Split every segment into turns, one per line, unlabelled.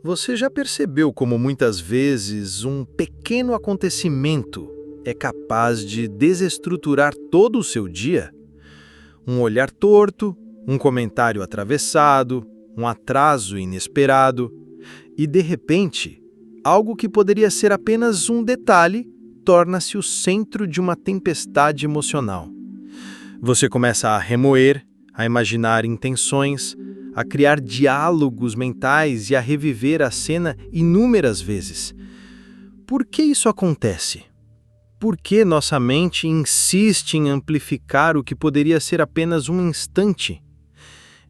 Você já percebeu como muitas vezes um pequeno acontecimento é capaz de desestruturar todo o seu dia? Um olhar torto, um comentário atravessado, um atraso inesperado e, de repente, algo que poderia ser apenas um detalhe torna-se o centro de uma tempestade emocional. Você começa a remoer, a imaginar intenções, a criar diálogos mentais e a reviver a cena inúmeras vezes. Por que isso acontece? Por que nossa mente insiste em amplificar o que poderia ser apenas um instante?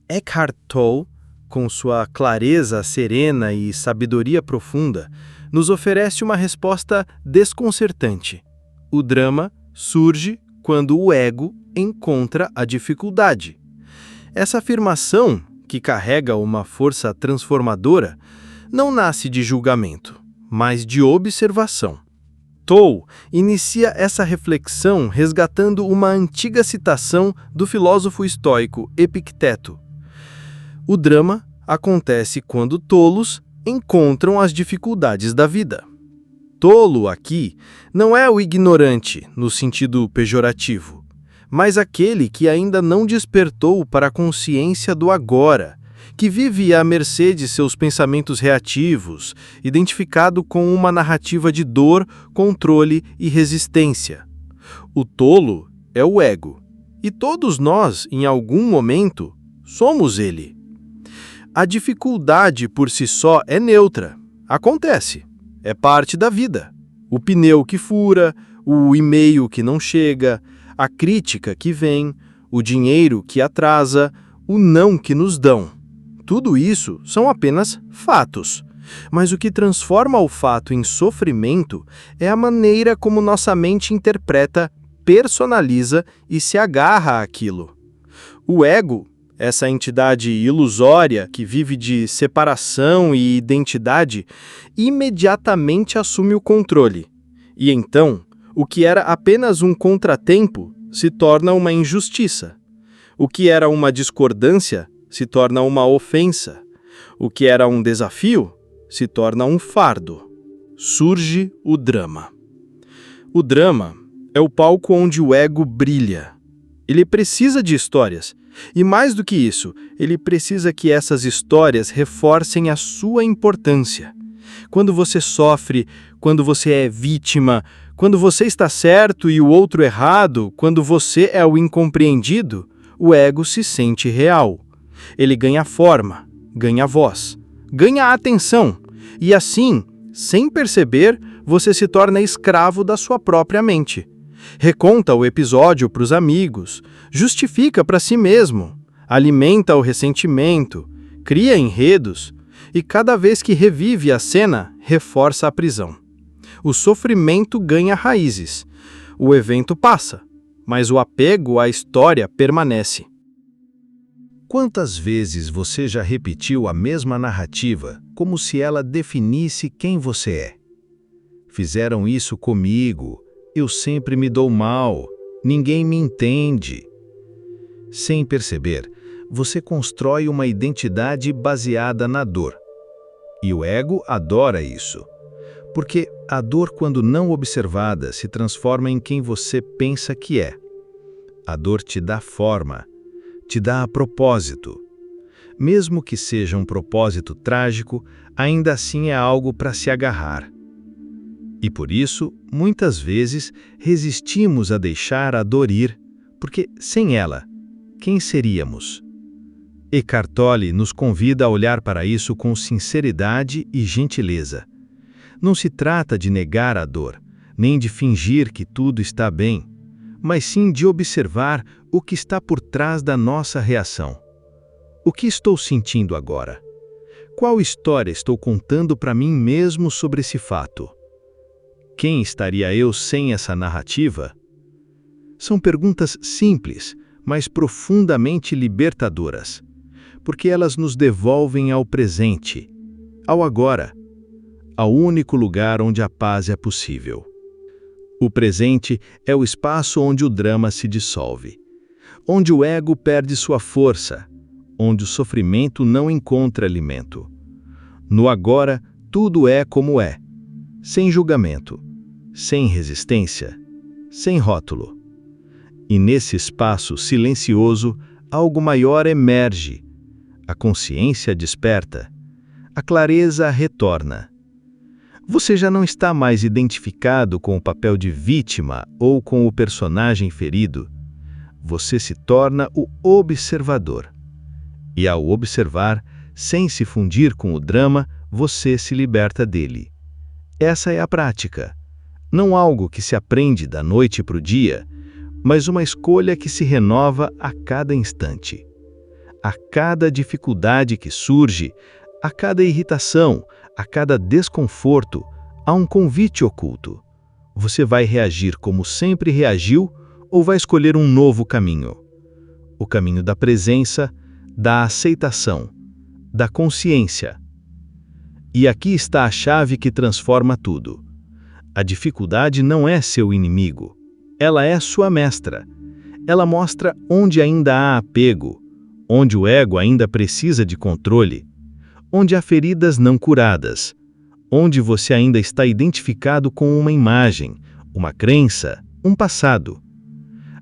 Eckhart Tolle, com sua clareza serena e sabedoria profunda, nos oferece uma resposta desconcertante. O drama surge quando o ego encontra a dificuldade. Essa afirmação, que carrega uma força transformadora, não nasce de julgamento, mas de observação. Tolle inicia essa reflexão resgatando uma antiga citação do filósofo estoico Epicteto. O drama acontece quando tolos encontram as dificuldades da vida. Tolo aqui não é o ignorante no sentido pejorativo, mas aquele que ainda não despertou para a consciência do agora, que vive à mercê de seus pensamentos reativos, identificado com uma narrativa de dor, controle e resistência. O tolo é o ego, e todos nós, em algum momento, somos ele. A dificuldade por si só é neutra, acontece, é parte da vida. O pneu que fura, o e-mail que não chega, a crítica que vem, o dinheiro que atrasa, o não que nos dão. Tudo isso são apenas fatos. Mas o que transforma o fato em sofrimento é a maneira como nossa mente interpreta, personaliza e se agarra àquilo. O ego, essa entidade ilusória que vive de separação e identidade, imediatamente assume o controle. E então, o que era apenas um contratempo se torna uma injustiça. O que era uma discordância se torna uma ofensa. O que era um desafio se torna um fardo. Surge o drama. O drama é o palco onde o ego brilha. Ele precisa de histórias. E mais do que isso, ele precisa que essas histórias reforcem a sua importância. Quando você sofre, quando você é vítima, quando você está certo e o outro errado, quando você é o incompreendido, o ego se sente real. Ele ganha forma, ganha voz, ganha atenção. E assim, sem perceber, você se torna escravo da sua própria mente. Reconta o episódio para os amigos, justifica para si mesmo, alimenta o ressentimento, cria enredos e cada vez que revive a cena, reforça a prisão. O sofrimento ganha raízes. O evento passa, mas o apego à história permanece.
Quantas vezes você já repetiu a mesma narrativa, como se ela definisse quem você é? Fizeram isso comigo. Eu sempre me dou mal, ninguém me entende. Sem perceber, você constrói uma identidade baseada na dor. E o ego adora isso. Porque a dor, quando não observada, se transforma em quem você pensa que é. A dor te dá forma, te dá propósito. Mesmo que seja um propósito trágico, ainda assim é algo para se agarrar. E por isso, muitas vezes, resistimos a deixar a dor ir, porque sem ela, quem seríamos? Eckhart Tolle nos convida a olhar para isso com sinceridade e gentileza. Não se trata de negar a dor, nem de fingir que tudo está bem, mas sim de observar o que está por trás da nossa reação. O que estou sentindo agora? Qual história estou contando para mim mesmo sobre esse fato? Quem estaria eu sem essa narrativa? São perguntas simples, mas profundamente libertadoras, porque elas nos devolvem ao presente, ao agora, ao único lugar onde a paz é possível. O presente é o espaço onde o drama se dissolve, onde o ego perde sua força, onde o sofrimento não encontra alimento. No agora, tudo é como é, sem julgamento, sem resistência, sem rótulo. E nesse espaço silencioso, algo maior emerge. A consciência desperta, a clareza retorna. Você já não está mais identificado com o papel de vítima ou com o personagem ferido. Você se torna o observador. E ao observar, sem se fundir com o drama, você se liberta dele. Essa é a prática. Não algo que se aprende da noite para o dia, mas uma escolha que se renova a cada instante. A cada dificuldade que surge, a cada irritação, a cada desconforto, há um convite oculto. Você vai reagir como sempre reagiu ou vai escolher um novo caminho? O caminho da presença, da aceitação, da consciência. E aqui está a chave que transforma tudo. A dificuldade não é seu inimigo. Ela é sua mestra. Ela mostra onde ainda há apego, onde o ego ainda precisa de controle, onde há feridas não curadas, onde você ainda está identificado com uma imagem, uma crença, um passado.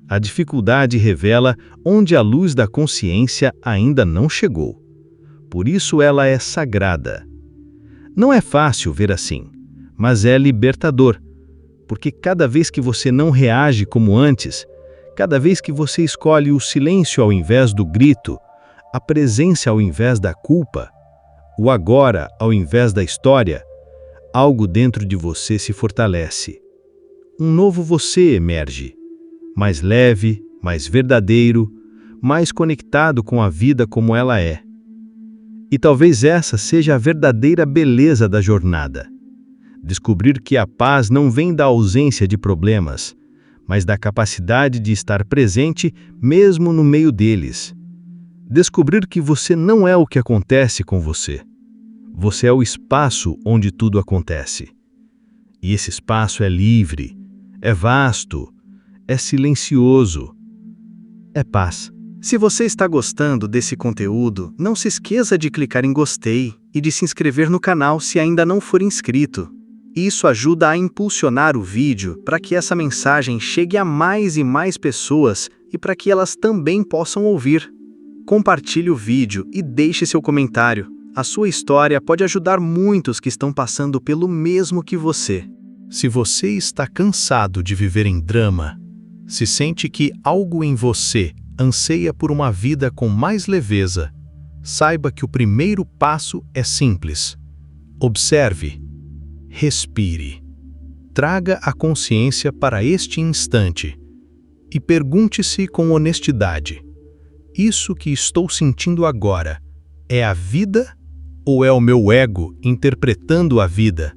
A dificuldade revela onde a luz da consciência ainda não chegou. Por isso ela é sagrada. Não é fácil ver assim, mas é libertador, porque cada vez que você não reage como antes, cada vez que você escolhe o silêncio ao invés do grito, a presença ao invés da culpa, o agora ao invés da história, algo dentro de você se fortalece. Um novo você emerge, mais leve, mais verdadeiro, mais conectado com a vida como ela é. E talvez essa seja a verdadeira beleza da jornada. Descobrir que a paz não vem da ausência de problemas, mas da capacidade de estar presente mesmo no meio deles. Descobrir que você não é o que acontece com você. Você é o espaço onde tudo acontece. E esse espaço é livre, é vasto, é silencioso, é paz.
Se você está gostando desse conteúdo, não se esqueça de clicar em gostei e de se inscrever no canal se ainda não for inscrito. Isso ajuda a impulsionar o vídeo para que essa mensagem chegue a mais e mais pessoas e para que elas também possam ouvir. Compartilhe o vídeo e deixe seu comentário. A sua história pode ajudar muitos que estão passando pelo mesmo que você.
Se você está cansado de viver em drama, se sente que algo em você anseia por uma vida com mais leveza, saiba que o primeiro passo é simples. Observe. Respire. Traga a consciência para este instante e pergunte-se com honestidade: isso que estou sentindo agora é a vida ou é o meu ego interpretando a vida?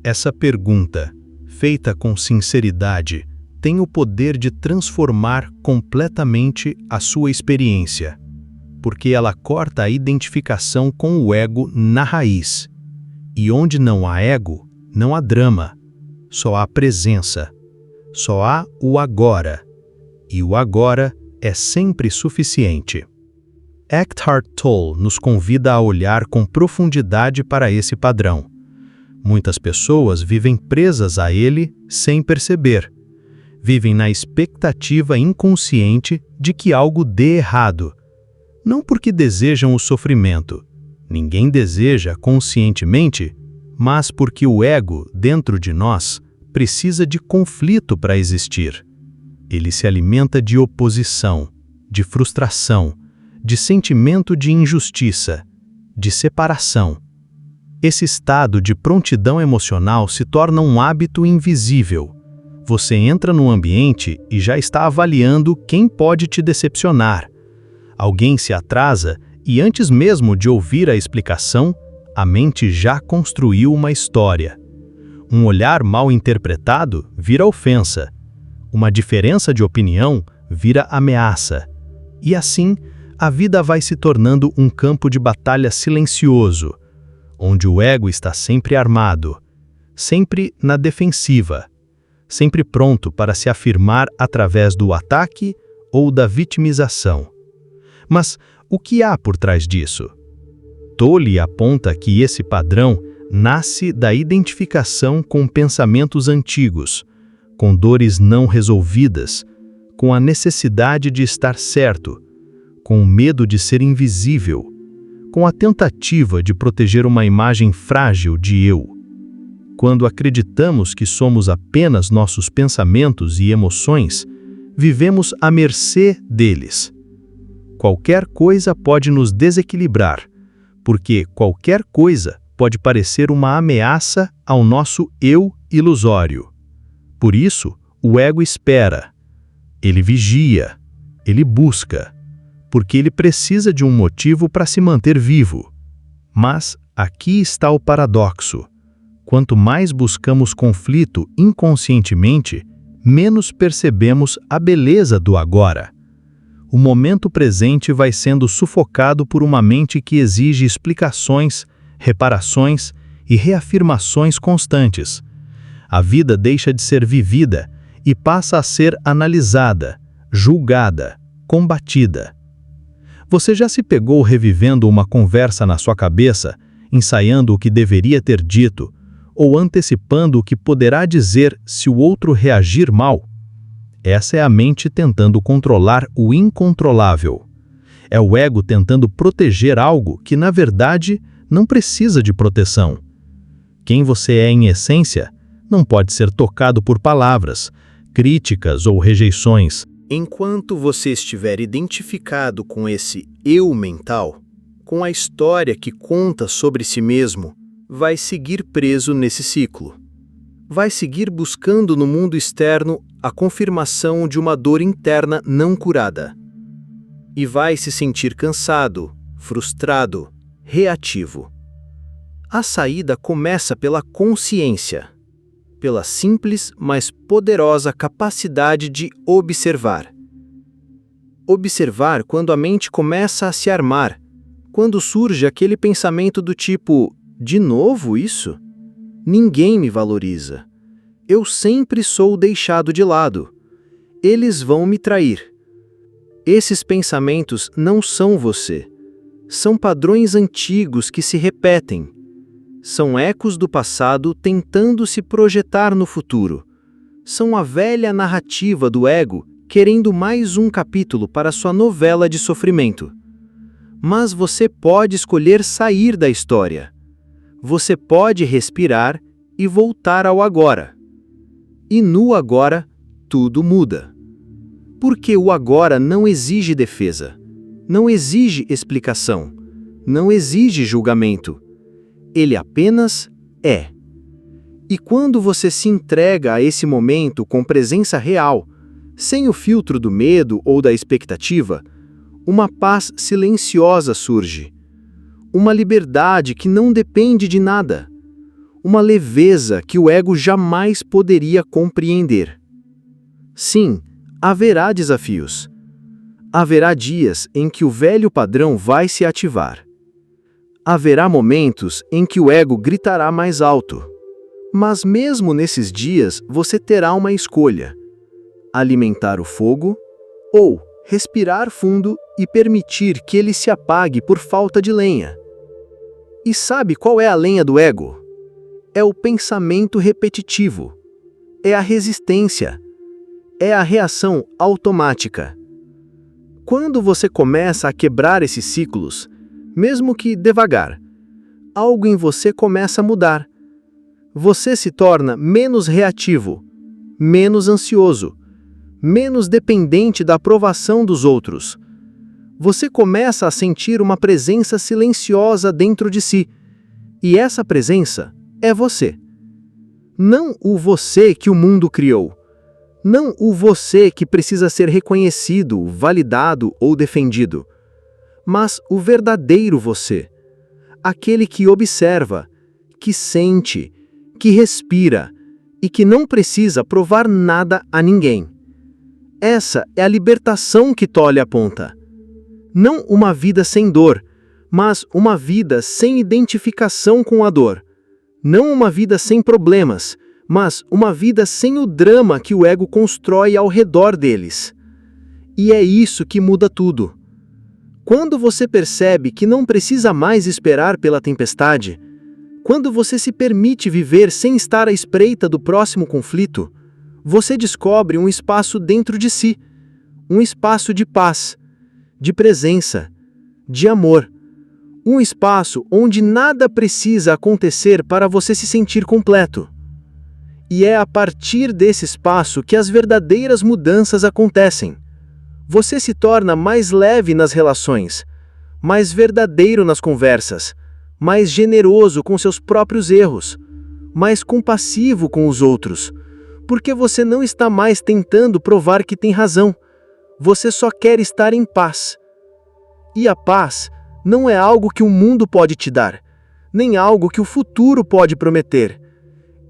Essa pergunta, feita com sinceridade, tem o poder de transformar completamente a sua experiência, porque ela corta a identificação com o ego na raiz. E onde não há ego, não há drama, só há presença, só há o agora, e o agora é sempre suficiente. Eckhart Tolle nos convida a olhar com profundidade para esse padrão. Muitas pessoas vivem presas a ele sem perceber. Vivem na expectativa inconsciente de que algo dê errado. Não porque desejam o sofrimento. Ninguém deseja conscientemente, mas porque o ego, dentro de nós, precisa de conflito para existir. Ele se alimenta de oposição, de frustração, de sentimento de injustiça, de separação. Esse estado de prontidão emocional se torna um hábito invisível. Você entra no ambiente e já está avaliando quem pode te decepcionar. Alguém se atrasa e antes mesmo de ouvir a explicação, a mente já construiu uma história. Um olhar mal interpretado vira ofensa. Uma diferença de opinião vira ameaça. E assim, a vida vai se tornando um campo de batalha silencioso, onde o ego está sempre armado, sempre na defensiva, sempre pronto para se afirmar através do ataque ou da vitimização. Mas o que há por trás disso?
Tolle aponta que esse padrão nasce da identificação com pensamentos antigos, com dores não resolvidas, com a necessidade de estar certo, com o medo de ser invisível, com a tentativa de proteger uma imagem frágil de eu. Quando acreditamos que somos apenas nossos pensamentos e emoções, vivemos à mercê deles. Qualquer coisa pode nos desequilibrar, porque qualquer coisa pode parecer uma ameaça ao nosso eu ilusório. Por isso, o ego espera, ele vigia, ele busca, porque ele precisa de um motivo para se manter vivo. Mas aqui está o paradoxo. Quanto mais buscamos conflito inconscientemente, menos percebemos a beleza do agora. O momento presente vai sendo sufocado por uma mente que exige explicações, reparações e reafirmações constantes. A vida deixa de ser vivida e passa a ser analisada, julgada, combatida. Você já se pegou revivendo uma conversa na sua cabeça, ensaiando o que deveria ter dito, ou antecipando o que poderá dizer se o outro reagir mal? Essa é a mente tentando controlar o incontrolável. É o ego tentando proteger algo que, na verdade, não precisa de proteção. Quem você é em essência não pode ser tocado por palavras, críticas ou rejeições.
Enquanto você estiver identificado com esse eu mental, com a história que conta sobre si mesmo, vai seguir preso nesse ciclo. Vai seguir buscando no mundo externo a confirmação de uma dor interna não curada. E vai se sentir cansado, frustrado, reativo. A saída começa pela consciência, pela simples, mas poderosa capacidade de observar. Observar quando a mente começa a se armar, quando surge aquele pensamento do tipo: de novo isso? Ninguém me valoriza. Eu sempre sou deixado de lado. Eles vão me trair. Esses pensamentos não são você. São padrões antigos que se repetem. São ecos do passado tentando se projetar no futuro. São a velha narrativa do ego querendo mais um capítulo para sua novela de sofrimento. Mas você pode escolher sair da história. Você pode respirar e voltar ao agora. E no agora, tudo muda. Porque o agora não exige defesa, não exige explicação, não exige julgamento. Ele apenas é. E quando você se entrega a esse momento com presença real, sem o filtro do medo ou da expectativa, uma paz silenciosa surge. Uma liberdade que não depende de nada. Uma leveza que o ego jamais poderia compreender. Sim, haverá desafios. Haverá dias em que o velho padrão vai se ativar. Haverá momentos em que o ego gritará mais alto. Mas mesmo nesses dias você terá uma escolha: alimentar o fogo ou respirar fundo e permitir que ele se apague por falta de lenha. E sabe qual é a lenha do ego? É o pensamento repetitivo. É a resistência. É a reação automática. Quando você começa a quebrar esses ciclos, mesmo que devagar, algo em você começa a mudar. Você se torna menos reativo, menos ansioso, menos dependente da aprovação dos outros. Você começa a sentir uma presença silenciosa dentro de si. E essa presença é você. Não o você que o mundo criou. Não o você que precisa ser reconhecido, validado ou defendido. Mas o verdadeiro você. Aquele que observa, que sente, que respira e que não precisa provar nada a ninguém. Essa é a libertação que Tolle aponta. Não uma vida sem dor, mas uma vida sem identificação com a dor. Não uma vida sem problemas, mas uma vida sem o drama que o ego constrói ao redor deles. E é isso que muda tudo.
Quando você percebe que não precisa mais esperar pela tempestade, quando você se permite viver sem estar à espreita do próximo conflito, você descobre um espaço dentro de si, um espaço de paz, de presença, de amor, um espaço onde nada precisa acontecer para você se sentir completo. E é a partir desse espaço que as verdadeiras mudanças acontecem. Você se torna mais leve nas relações, mais verdadeiro nas conversas, mais generoso com seus próprios erros, mais compassivo com os outros, porque você não está mais tentando provar que tem razão. Você só quer estar em paz. E a paz não é algo que o mundo pode te dar, nem algo que o futuro pode prometer.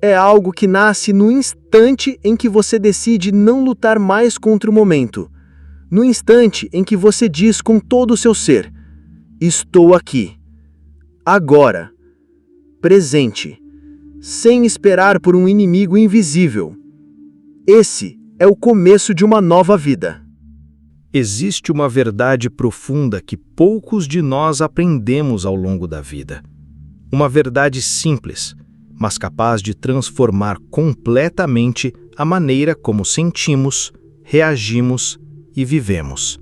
É algo que nasce no instante em que você decide não lutar mais contra o momento. No instante em que você diz com todo o seu ser: estou aqui. Agora. Presente. Sem esperar por um inimigo invisível. Esse é o começo de uma nova vida.
Existe uma verdade profunda que poucos de nós aprendemos ao longo da vida. Uma verdade simples, mas capaz de transformar completamente a maneira como sentimos, reagimos e vivemos.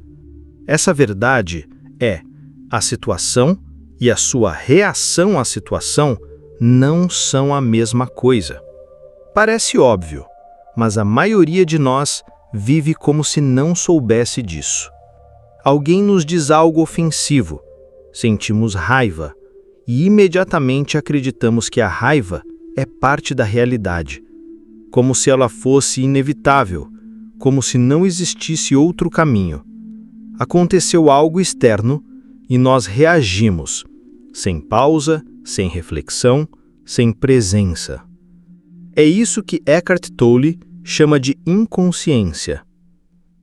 Essa verdade é: a situação e a sua reação à situação não são a mesma coisa. Parece óbvio, mas a maioria de nós vive como se não soubesse disso. Alguém nos diz algo ofensivo, sentimos raiva e imediatamente acreditamos que a raiva é parte da realidade, como se ela fosse inevitável, como se não existisse outro caminho. Aconteceu algo externo e nós reagimos, sem pausa, sem reflexão, sem presença. É isso que Eckhart Tolle chama de inconsciência.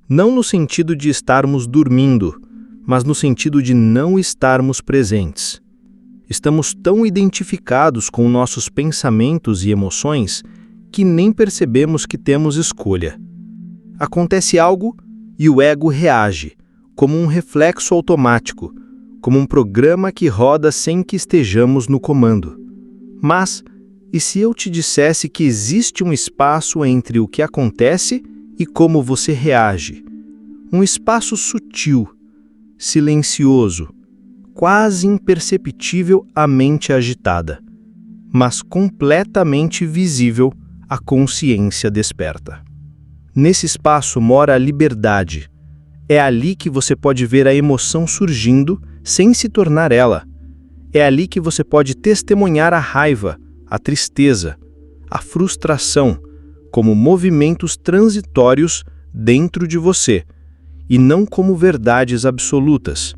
Não no sentido de estarmos dormindo, mas no sentido de não estarmos presentes. Estamos tão identificados com nossos pensamentos e emoções que nem percebemos que temos escolha. Acontece algo e o ego reage, como um reflexo automático, como um programa que roda sem que estejamos no comando. Mas, e se eu te dissesse que existe um espaço entre o que acontece e como você reage? Um espaço sutil, silencioso, quase imperceptível à mente agitada, mas completamente visível à consciência desperta. Nesse espaço mora a liberdade. É ali que você pode ver a emoção surgindo sem se tornar ela. É ali que você pode testemunhar a raiva, a tristeza, a frustração, como movimentos transitórios dentro de você, e não como verdades absolutas.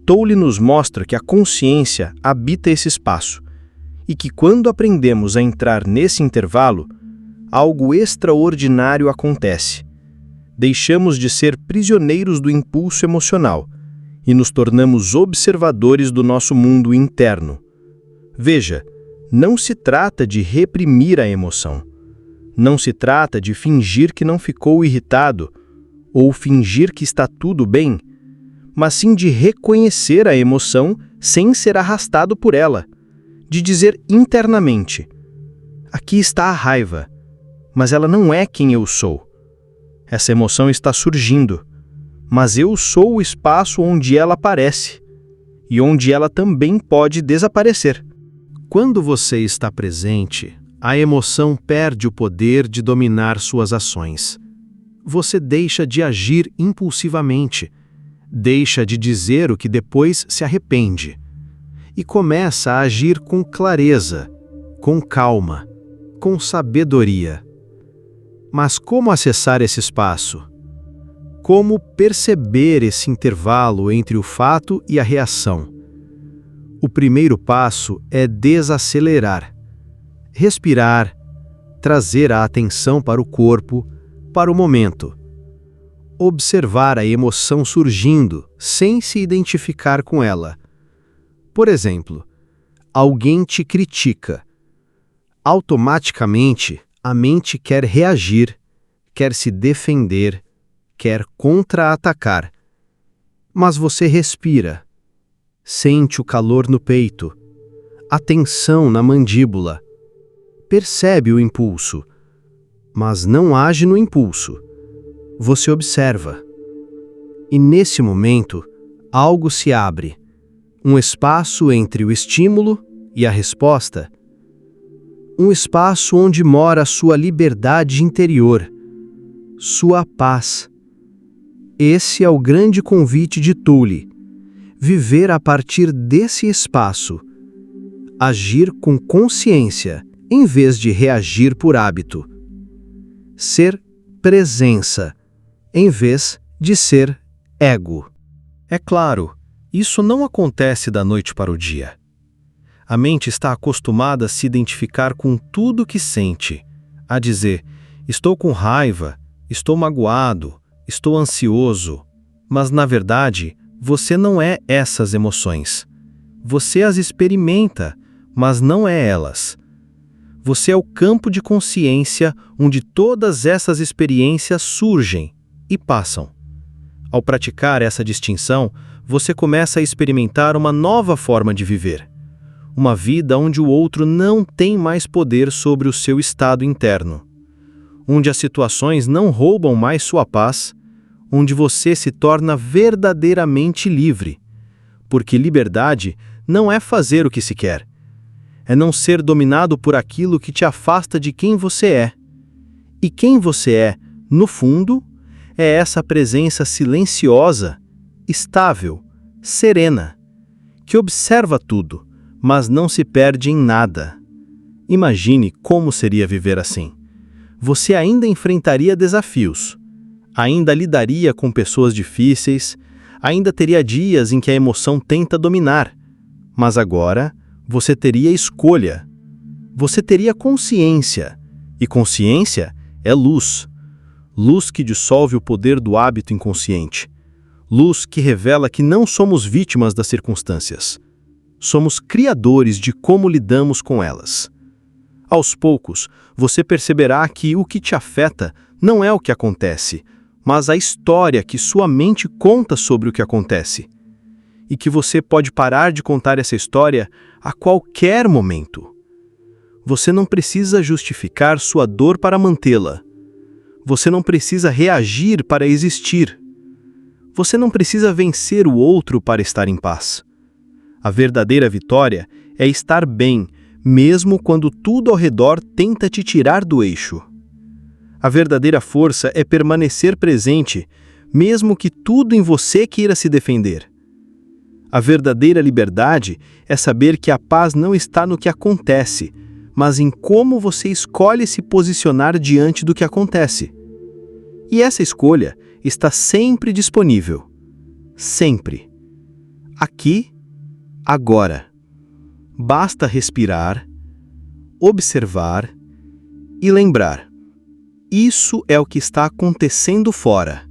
Tolle nos mostra que a consciência habita esse espaço, e que quando aprendemos a entrar nesse intervalo, algo extraordinário acontece. Deixamos de ser prisioneiros do impulso emocional e nos tornamos observadores do nosso mundo interno. Veja, não se trata de reprimir a emoção. Não se trata de fingir que não ficou irritado ou fingir que está tudo bem, mas sim de reconhecer a emoção sem ser arrastado por ela, de dizer internamente: aqui está a raiva, mas ela não é quem eu sou. Essa emoção está surgindo, mas eu sou o espaço onde ela aparece e onde ela também pode desaparecer.
Quando você está presente, a emoção perde o poder de dominar suas ações. Você deixa de agir impulsivamente, deixa de dizer o que depois se arrepende e começa a agir com clareza, com calma, com sabedoria. Mas como acessar esse espaço? Como perceber esse intervalo entre o fato e a reação? O primeiro passo é desacelerar, respirar, trazer a atenção para o corpo, para o momento. Observar a emoção surgindo sem se identificar com ela. Por exemplo, alguém te critica. Automaticamente, a mente quer reagir, quer se defender, quer contra-atacar.
Mas você respira, sente o calor no peito, a tensão na mandíbula, percebe o impulso, mas não age no impulso. Você observa. E nesse momento, algo se abre, um espaço entre o estímulo e a resposta, um espaço onde mora a sua liberdade interior, sua paz. Esse é o grande convite de Thule, viver a partir desse espaço, agir com consciência em vez de reagir por hábito, ser presença em vez de ser ego.
É claro, isso não acontece da noite para o dia. A mente está acostumada a se identificar com tudo que sente, a dizer, estou com raiva, estou magoado, estou ansioso, mas na verdade, você não é essas emoções. Você as experimenta, mas não é elas. Você é o campo de consciência onde todas essas experiências surgem e passam. Ao praticar essa distinção, você começa a experimentar uma nova forma de viver. Uma vida onde o outro não tem mais poder sobre o seu estado interno. Onde as situações não roubam mais sua paz, onde você se torna verdadeiramente livre. Porque liberdade não é fazer o que se quer. É não ser dominado por aquilo que te afasta de quem você é. E quem você é, no fundo, é essa presença silenciosa, estável, serena, que observa tudo, mas não se perde em nada. Imagine como seria viver assim. Você ainda enfrentaria desafios, ainda lidaria com pessoas difíceis, ainda teria dias em que a emoção tenta dominar, mas agora você teria escolha. Você teria consciência, e consciência é luz. Luz que dissolve o poder do hábito inconsciente. Luz que revela que não somos vítimas das circunstâncias. Somos criadores de como lidamos com elas. Aos poucos, você perceberá que o que te afeta não é o que acontece, mas a história que sua mente conta sobre o que acontece. E que você pode parar de contar essa história a qualquer momento. Você não precisa justificar sua dor para mantê-la. Você não precisa reagir para existir. Você não precisa vencer o outro para estar em paz. A verdadeira vitória é estar bem, mesmo quando tudo ao redor tenta te tirar do eixo. A verdadeira força é permanecer presente, mesmo que tudo em você queira se defender. A verdadeira liberdade é saber que a paz não está no que acontece, mas em como você escolhe se posicionar diante do que acontece. E essa escolha está sempre disponível. Sempre. Aqui, agora. Basta respirar, observar e lembrar. Isso é o que está acontecendo fora.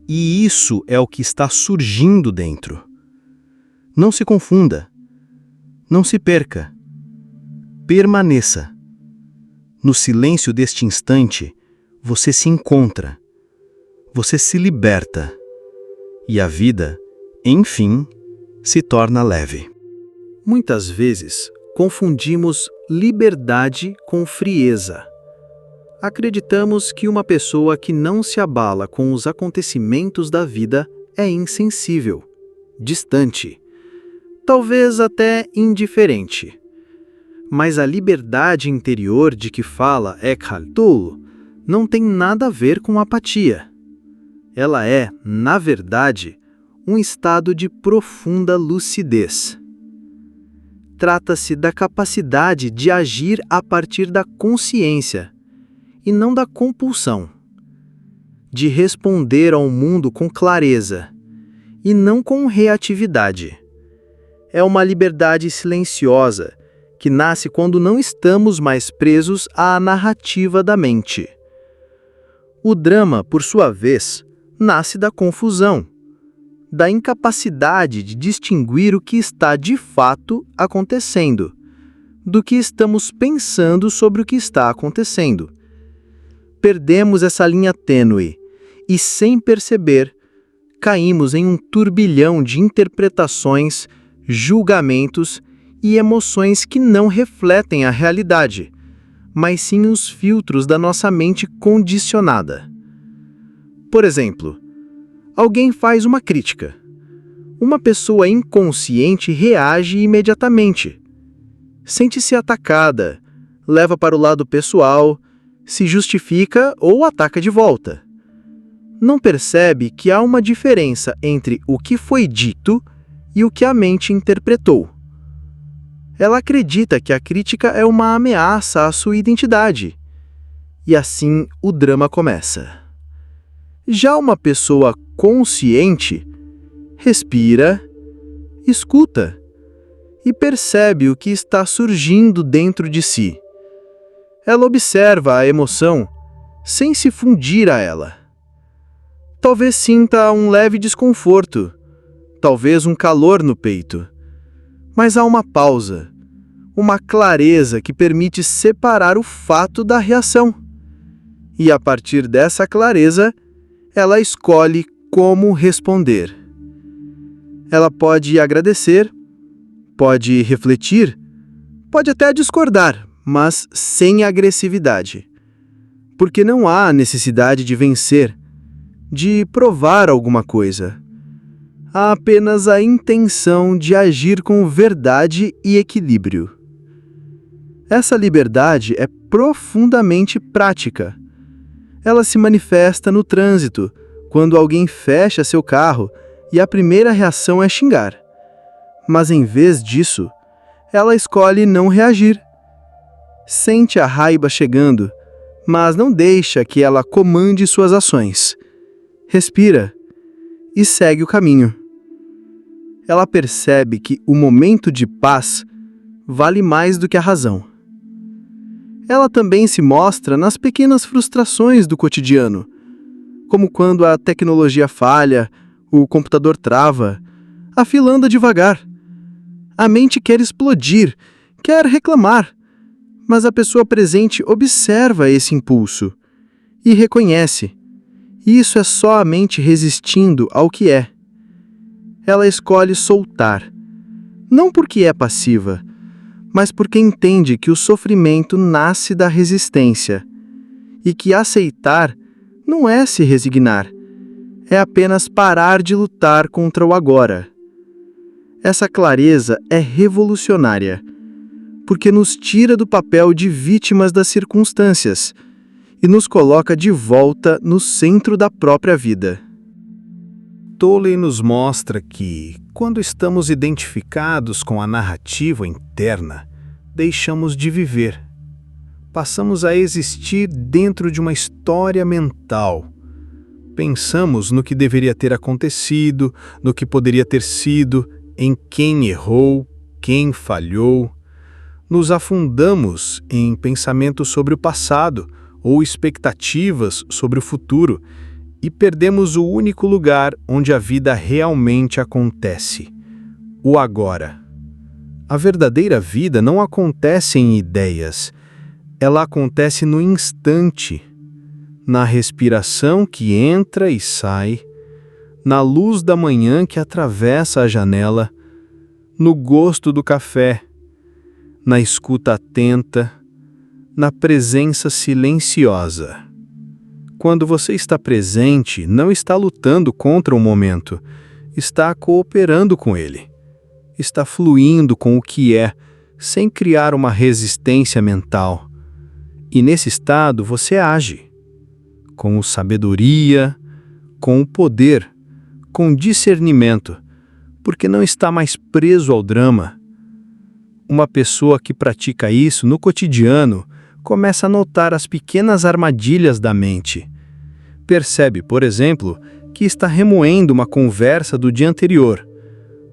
E isso é o que está surgindo dentro. Não se confunda. Não se perca. Permaneça. No silêncio deste instante, você se encontra. Você se liberta. E a vida, enfim, se torna leve.
Muitas vezes, confundimos liberdade com frieza. Acreditamos que uma pessoa que não se abala com os acontecimentos da vida é insensível, distante, talvez até indiferente. Mas a liberdade interior de que fala Eckhart Tolle não tem nada a ver com apatia. Ela é, na verdade, um estado de profunda lucidez. Trata-se da capacidade de agir a partir da consciência, e não da compulsão. De responder ao mundo com clareza, e não com reatividade. É uma liberdade silenciosa, que nasce quando não estamos mais presos à narrativa da mente. O drama, por sua vez, nasce da confusão, da incapacidade de distinguir o que está de fato acontecendo, do que estamos pensando sobre o que está acontecendo. Perdemos essa linha tênue e, sem perceber,
caímos em um turbilhão de interpretações, julgamentos e emoções que não refletem a realidade, mas sim os filtros da nossa mente condicionada. Por exemplo, alguém faz uma crítica. Uma pessoa inconsciente reage imediatamente. Sente-se atacada, leva para o lado pessoal, se justifica ou ataca de volta. Não percebe que há uma diferença entre o que foi dito e o que a mente interpretou. Ela acredita que a crítica é uma ameaça à sua identidade. E assim o drama começa. Já uma pessoa consciente respira, escuta e percebe o que está surgindo dentro de si. Ela observa a emoção sem se fundir a ela. Talvez sinta um leve desconforto, talvez um calor no peito. Mas há uma pausa, uma clareza que permite separar o fato da reação. E a partir dessa clareza, ela escolhe como responder. Ela pode agradecer, pode refletir, pode até discordar, mas sem agressividade. Porque não há necessidade de vencer, de provar alguma coisa. Há apenas a intenção de agir com verdade e equilíbrio. Essa liberdade é profundamente prática. Ela se manifesta no trânsito, quando alguém fecha seu carro e a primeira reação é xingar. Mas em vez disso, ela escolhe não reagir. Sente a raiva chegando, mas não deixa que ela comande suas ações. Respira e segue o caminho. Ela percebe que o momento de paz vale mais do que a razão. Ela também se mostra nas pequenas frustrações do cotidiano, como quando a tecnologia falha, o computador trava, a fila anda devagar. A mente quer explodir, quer reclamar, mas a pessoa presente observa esse impulso e reconhece. Isso é só a mente resistindo ao que é. Ela escolhe soltar, não porque é passiva, mas porque entende que o sofrimento nasce da resistência e que aceitar não é se resignar, é apenas parar de lutar contra o agora. Essa clareza é revolucionária, porque nos tira do papel de vítimas das circunstâncias e nos coloca de volta no centro da própria vida.
Tolle nos mostra que, quando estamos identificados com a narrativa interna, deixamos de viver. Passamos a existir dentro de uma história mental. Pensamos no que deveria ter acontecido, no que poderia ter sido, em quem errou, quem falhou. Nos afundamos em pensamentos sobre o passado ou expectativas sobre o futuro e perdemos o único lugar onde a vida realmente acontece, o agora. A verdadeira vida não acontece em ideias, ela acontece no instante, na respiração que entra e sai, na luz da manhã que atravessa a janela, no gosto do café, na escuta atenta, na presença silenciosa. Quando você está presente, não está lutando contra o momento, está cooperando com ele. Está fluindo com o que é, sem criar uma resistência mental. E nesse estado você age, com sabedoria, com o poder, com discernimento, porque não está mais preso ao drama. Uma pessoa que pratica isso no cotidiano começa a notar as pequenas armadilhas da mente. Percebe, por exemplo, que está remoendo uma conversa do dia anterior.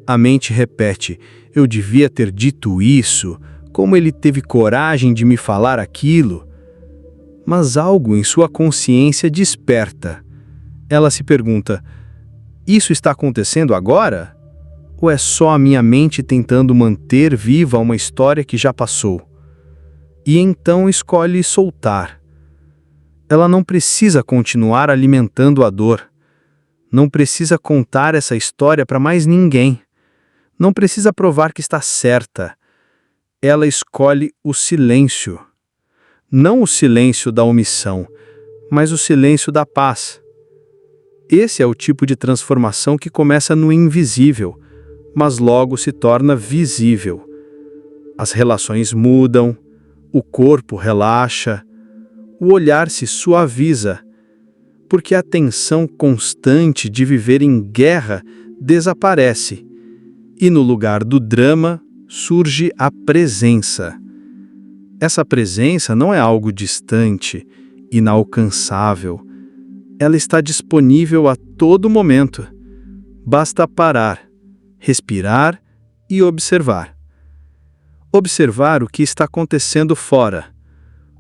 A mente repete: eu devia ter dito isso, como ele teve coragem de me falar aquilo? Mas algo em sua consciência desperta. Ela se pergunta: isso está acontecendo agora? Ou é só a minha mente tentando manter viva uma história que já passou? E então escolhe soltar. Ela não precisa continuar alimentando a dor.
Não precisa contar essa história para mais ninguém. Não precisa provar que está certa. Ela escolhe o silêncio. Não o silêncio da omissão, mas o silêncio da paz. Esse é o tipo de transformação que começa no invisível, mas logo se torna visível. As relações mudam, o corpo relaxa, o olhar se suaviza, porque a tensão constante de viver em guerra desaparece, e no lugar do drama surge a presença. Essa presença não é algo distante, inalcançável. Ela está disponível a todo momento. Basta parar, respirar e observar. Observar o que está acontecendo fora.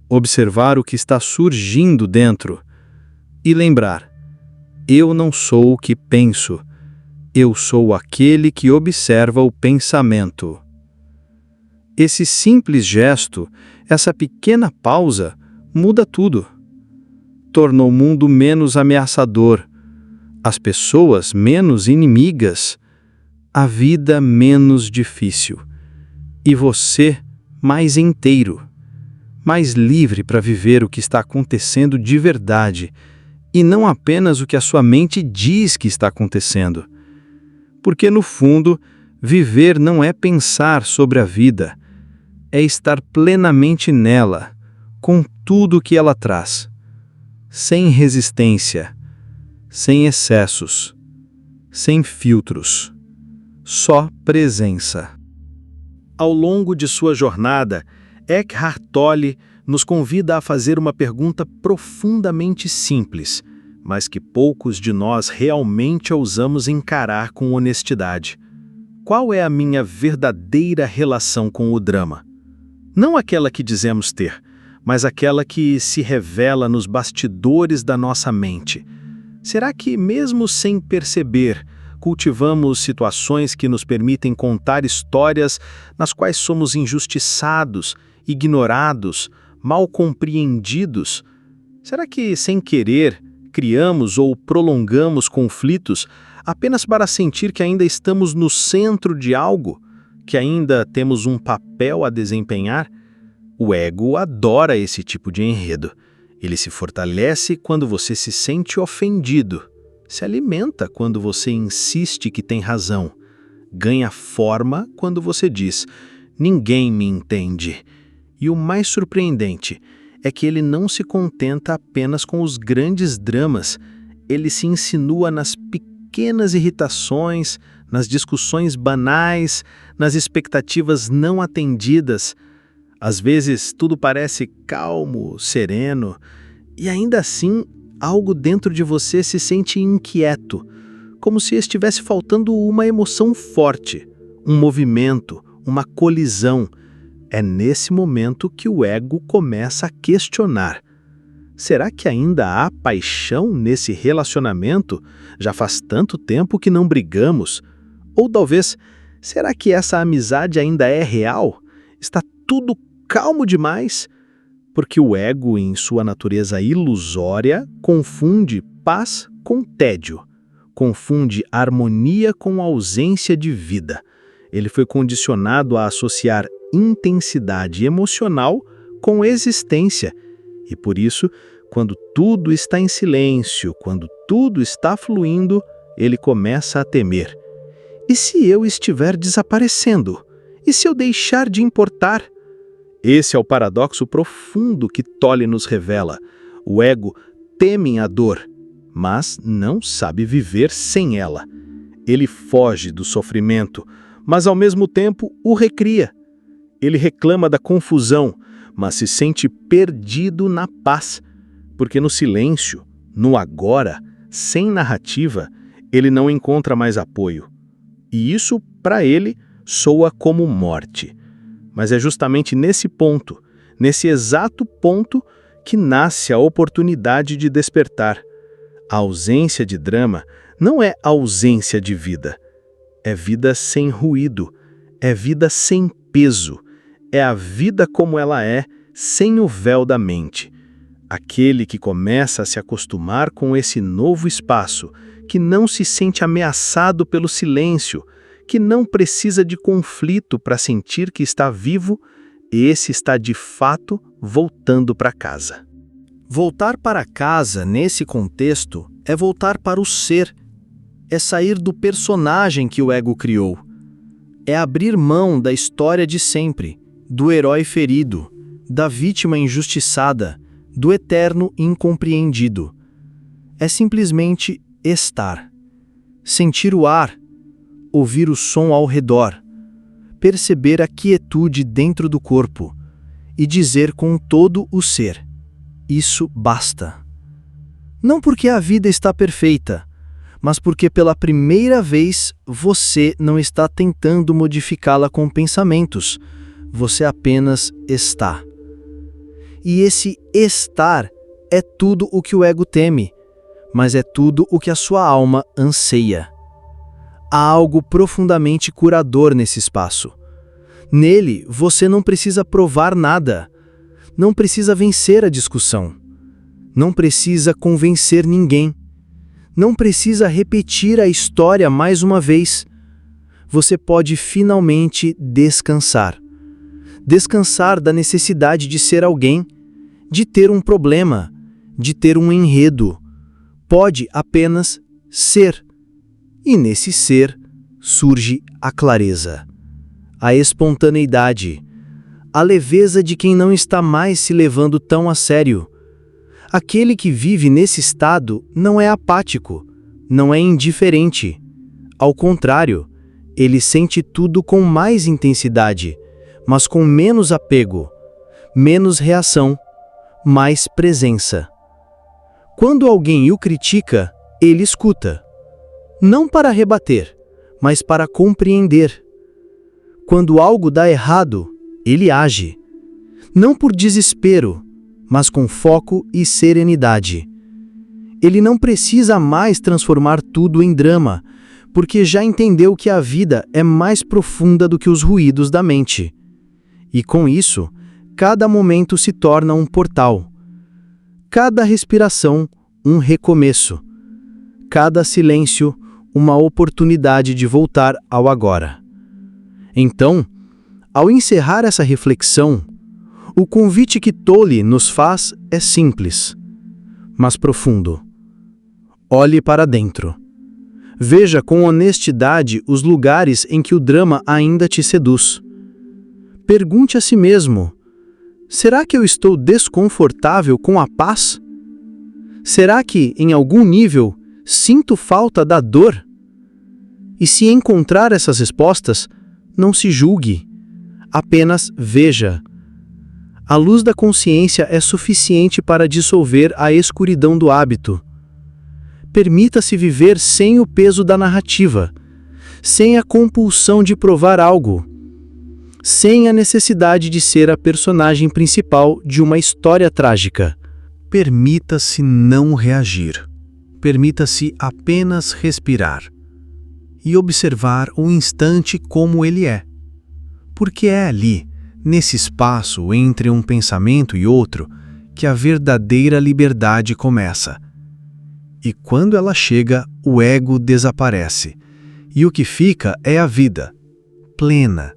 Observar o que está surgindo dentro. E lembrar: eu não sou o que penso. Eu sou aquele que observa o pensamento. Esse simples gesto, essa pequena pausa, muda tudo. Torna o mundo menos ameaçador, as pessoas menos inimigas, a vida menos difícil e você mais inteiro, mais livre para viver o que está acontecendo de verdade e não apenas o que a sua mente diz que está acontecendo. Porque, no fundo, viver não é pensar sobre a vida, é estar plenamente nela, com tudo o que ela traz. Sem resistência, sem excessos, sem filtros, só presença.
Ao longo de sua jornada, Eckhart Tolle nos convida a fazer uma pergunta profundamente simples, mas que poucos de nós realmente ousamos encarar com honestidade. Qual é a minha verdadeira relação com o drama? Não aquela que dizemos ter, mas aquela que se revela nos bastidores da nossa mente. Será que, mesmo sem perceber, cultivamos situações que nos permitem contar histórias nas quais somos injustiçados, ignorados, mal compreendidos? Será que, sem querer, criamos ou prolongamos conflitos apenas para sentir que ainda estamos no centro de algo, que ainda temos um papel a desempenhar? O ego adora esse tipo de enredo. Ele se fortalece quando você se sente ofendido, se alimenta quando você insiste que tem razão, ganha forma quando você diz: ninguém me entende. E o mais surpreendente é que ele não se contenta apenas com os grandes dramas, ele se insinua nas pequenas irritações, nas discussões banais, nas expectativas não atendidas. Às vezes tudo parece calmo, sereno, e ainda assim algo dentro de você se sente inquieto, como se estivesse faltando uma emoção forte, um movimento, uma colisão. É nesse momento que o ego começa a questionar. Será que ainda há paixão nesse relacionamento? Já faz tanto tempo que não brigamos. Ou talvez, será que essa amizade ainda é real? Está tudo calmo demais? Porque o ego, em sua natureza ilusória, confunde paz com tédio, confunde harmonia com ausência de vida. Ele foi condicionado a associar intensidade emocional com existência. E por isso, quando tudo está em silêncio, quando tudo está fluindo, ele começa a temer. E se eu estiver desaparecendo? E se eu deixar de importar? Esse é o paradoxo profundo que Tolle nos revela. O ego teme a dor, mas não sabe viver sem ela. Ele foge do sofrimento, mas ao mesmo tempo o recria. Ele reclama da confusão, mas se sente perdido na paz, porque no silêncio, no agora, sem narrativa, ele não encontra mais apoio. E isso, para ele, soa como morte. Mas é justamente nesse ponto, nesse exato ponto, que nasce a oportunidade de despertar. A ausência de drama não é ausência de vida. É vida sem ruído, é vida sem peso, é a vida como ela é, sem o véu da mente.
Aquele que começa a se acostumar com esse novo espaço, que não se sente ameaçado pelo silêncio, que não precisa de conflito para sentir que está vivo, esse está de fato voltando para casa.
Voltar para casa, nesse contexto, é voltar para o ser. É sair do personagem que o ego criou. É abrir mão da história de sempre, do herói ferido, da vítima injustiçada, do eterno incompreendido. É simplesmente estar. Sentir o ar, ouvir o som ao redor, perceber a quietude dentro do corpo e dizer com todo o ser: isso basta. Não porque a vida está perfeita, mas porque pela primeira vez você não está tentando modificá-la com pensamentos, você apenas está. E esse estar é tudo o que o ego teme, mas é tudo o que a sua alma anseia. Há algo profundamente curador nesse espaço. Nele, você não precisa provar nada, não precisa vencer a discussão, não precisa convencer ninguém, não precisa repetir a história mais uma vez. Você pode finalmente descansar. Descansar da necessidade de ser alguém, de ter um problema, de ter um enredo. Pode apenas ser. E nesse ser surge a clareza, a espontaneidade, a leveza de quem não está mais se levando tão a sério. Aquele que vive nesse estado não é apático, não é indiferente. Ao contrário, ele sente tudo com mais intensidade, mas com menos apego, menos reação, mais presença. Quando alguém o critica, ele escuta. Não para rebater, mas para compreender. Quando algo dá errado, ele age. Não por desespero, mas com foco e serenidade. Ele não precisa mais transformar tudo em drama, porque já entendeu que a vida é mais profunda do que os ruídos da mente. E com isso, cada momento se torna um portal. Cada respiração, um recomeço. Cada silêncio, uma oportunidade de voltar ao agora. Então, ao encerrar essa reflexão, o convite que Tolle nos faz é simples, mas profundo. Olhe para dentro. Veja com honestidade os lugares em que o drama ainda te seduz. Pergunte a si mesmo: será que eu estou desconfortável com a paz? Será que, em algum nível, sinto falta da dor? E se encontrar essas respostas, não se julgue, apenas veja. A luz da consciência é suficiente para dissolver a escuridão do hábito. Permita-se viver sem o peso da narrativa, sem a compulsão de provar algo, sem a necessidade de ser a personagem principal de uma história trágica. Permita-se não reagir. Permita-se apenas respirar e observar o instante como ele é. Porque é ali, nesse espaço entre um pensamento e outro, que a verdadeira liberdade começa. E quando ela chega, o ego desaparece, e o que fica é a vida, plena,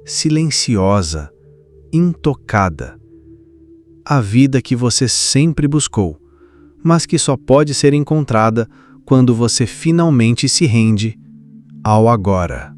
silenciosa, intocada. A vida que você sempre buscou, mas que só pode ser encontrada quando você finalmente se rende ao agora.